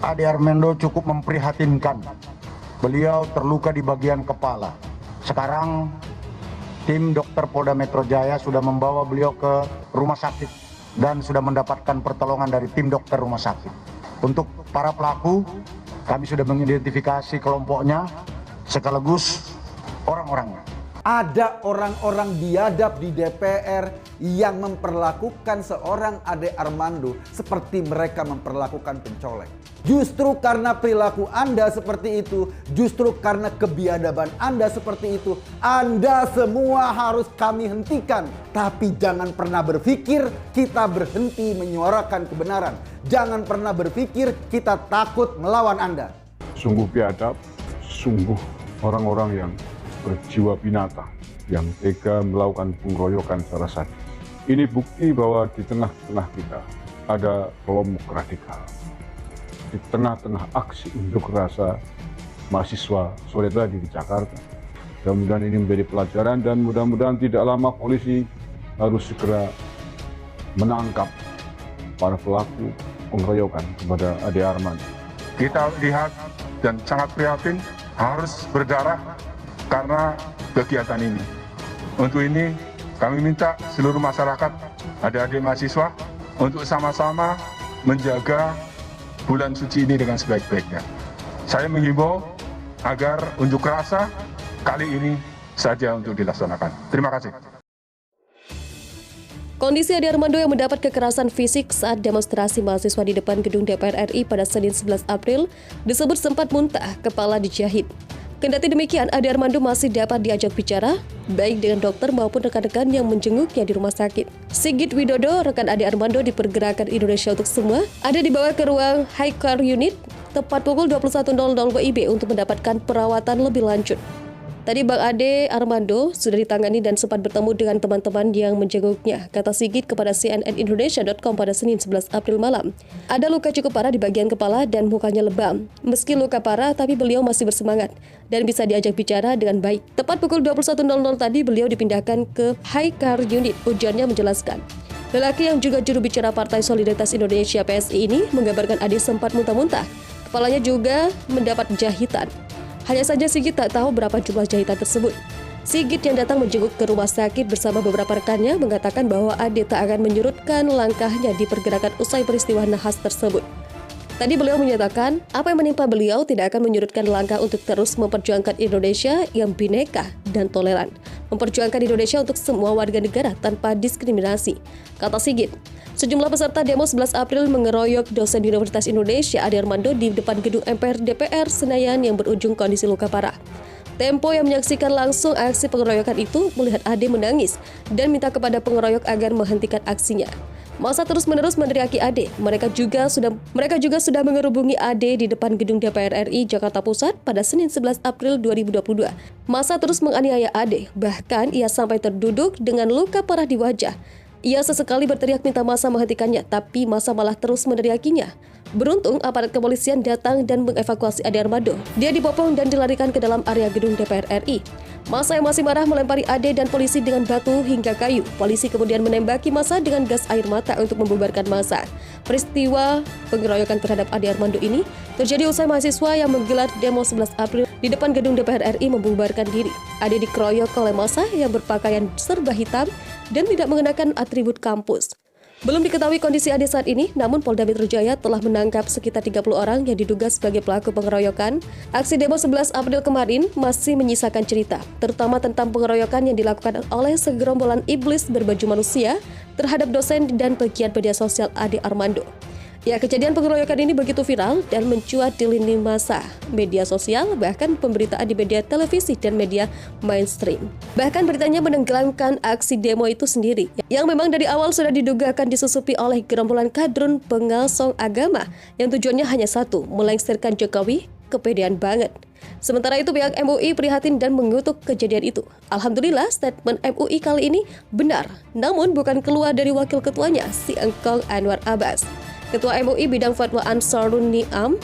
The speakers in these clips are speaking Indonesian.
Ade Armando cukup memprihatinkan. Beliau terluka di bagian kepala. Sekarang tim dokter Polda Metro Jaya sudah membawa beliau ke rumah sakit dan sudah mendapatkan pertolongan dari tim dokter rumah sakit. Untuk para pelaku, kami sudah mengidentifikasi kelompoknya sekaligus orang-orangnya. Ada orang-orang biadab di DPR yang memperlakukan seorang Ade Armando seperti mereka memperlakukan pencoleng. Justru karena perilaku Anda seperti itu, justru karena kebiadaban Anda seperti itu, Anda semua harus kami hentikan. Tapi jangan pernah berpikir kita berhenti menyuarakan kebenaran. Jangan pernah berpikir kita takut melawan Anda. Sungguh biadab, sungguh orang-orang yang berjiwa binatang yang tega melakukan pengeroyokan secara sadis. Ini bukti bahwa di tengah-tengah kita ada kelompok radikal. Di tengah-tengah aksi unjuk rasa mahasiswa sore tadi di Jakarta. Mudah-mudahan ini menjadi pelajaran dan mudah-mudahan tidak lama polisi harus segera menangkap para pelaku pengeroyokan kepada Ade Armando. Kita lihat dan sangat prihatin harus berdarah karena kegiatan ini. Untuk ini kami minta seluruh masyarakat, adik-adik mahasiswa, untuk sama-sama menjaga bulan suci ini dengan sebaik-baiknya. Saya menghimbau agar unjuk rasa kali ini saja untuk dilaksanakan. Terima kasih. Kondisi Ade Armando yang mendapat kekerasan fisik saat demonstrasi mahasiswa di depan gedung DPR RI pada Senin 11 April disebut sempat muntah, kepala dijahit. Kendati demikian, Ade Armando masih dapat diajak bicara, baik dengan dokter maupun rekan-rekan yang menjenguknya di rumah sakit. Sigit Widodo, rekan Ade Armando di Pergerakan Indonesia Untuk Semua, ada dibawa ke ruang High Care Unit tepat pukul 21.00 WIB untuk mendapatkan perawatan lebih lanjut. Tadi Bang Ade Armando sudah ditangani dan sempat bertemu dengan teman-teman yang menjenguknya, kata Sigit kepada cnnindonesia.com pada Senin 11 April malam. Ada luka cukup parah di bagian kepala dan mukanya lebam. Meski luka parah, tapi beliau masih bersemangat dan bisa diajak bicara dengan baik. Tepat pukul 21.00 tadi beliau dipindahkan ke High Care Unit, ujarnya menjelaskan. Lelaki yang juga juru bicara Partai Solidaritas Indonesia PSI ini menggambarkan Ade sempat muntah-muntah. Kepalanya juga mendapat jahitan. Hanya saja Sigit tak tahu berapa jumlah jahitan tersebut. Sigit yang datang menjenguk ke rumah sakit bersama beberapa rekannya mengatakan bahwa Ade tak akan menyurutkan langkahnya di pergerakan usai peristiwa nahas tersebut. Tadi beliau menyatakan, apa yang menimpa beliau tidak akan menyurutkan langkah untuk terus memperjuangkan Indonesia yang bineka dan toleran. Memperjuangkan Indonesia untuk semua warga negara tanpa diskriminasi, kata Sigit. Sejumlah peserta demo 11 April mengeroyok dosen Universitas Indonesia Ade Armando di depan gedung MPR DPR Senayan yang berujung kondisi luka parah. Tempo yang menyaksikan langsung aksi pengeroyokan itu melihat Ade menangis dan minta kepada pengeroyok agar menghentikan aksinya. Massa terus-menerus meneriaki Ade. Mereka juga sudah mengerubungi Ade di depan gedung DPR RI Jakarta Pusat pada Senin 11 April 2022. Massa terus menganiaya Ade, bahkan ia sampai terduduk dengan luka parah di wajah. Ia sesekali berteriak minta massa menghentikannya, tapi massa malah terus meneriakinya. Beruntung, aparat kepolisian datang dan mengevakuasi Ade Armando. Dia dibopong dan dilarikan ke dalam area gedung DPR RI. Massa yang masih marah melempari Ade dan polisi dengan batu hingga kayu. Polisi kemudian menembaki massa dengan gas air mata untuk membubarkan massa. Peristiwa pengeroyokan terhadap Ade Armando ini terjadi usai mahasiswa yang menggelar demo 11 April di depan gedung DPR RI membubarkan diri. Ade dikeroyok oleh massa yang berpakaian serba hitam dan tidak mengenakan atribut kampus. Belum diketahui kondisi Ade saat ini, namun Polda Metro Jaya telah menangkap sekitar 30 orang yang diduga sebagai pelaku pengeroyokan. Aksi demo 11 April kemarin masih menyisakan cerita, terutama tentang pengeroyokan yang dilakukan oleh segerombolan iblis berbaju manusia terhadap dosen dan pegiat media sosial Ade Armando. Ya, kejadian pengeroyokan ini begitu viral dan mencuat di lini massa, media sosial, bahkan pemberitaan di media televisi dan media mainstream. Bahkan beritanya menenggelamkan aksi demo itu sendiri, yang memang dari awal sudah diduga akan disusupi oleh gerombolan kadrun pengasong agama yang tujuannya hanya satu, melengsarkan Jokowi. Kepedean banget. Sementara itu pihak MUI prihatin dan mengutuk kejadian itu. Alhamdulillah statement MUI kali ini benar, namun bukan keluar dari wakil ketuanya, si Engkong Anwar Abbas. Ketua MUI bidang fatwa Ansarun Ni'am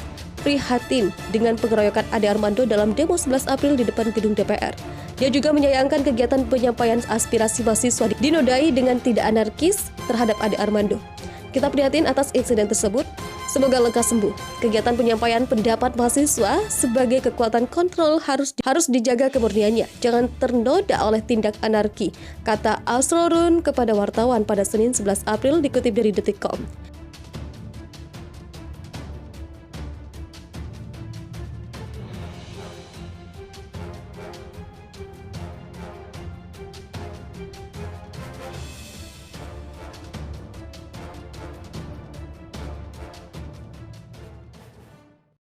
prihatin dengan pengeroyokan Ade Armando dalam demo 11 April di depan gedung DPR. Dia juga menyayangkan kegiatan penyampaian aspirasi mahasiswa dinodai dengan tidak anarkis terhadap Ade Armando. Kita prihatin atas insiden tersebut. Semoga lekas sembuh. Kegiatan penyampaian pendapat mahasiswa sebagai kekuatan kontrol harus dijaga kemurniannya. Jangan ternoda oleh tindak anarki, kata Asrorun kepada wartawan pada Senin 11 April dikutip dari Detik.com.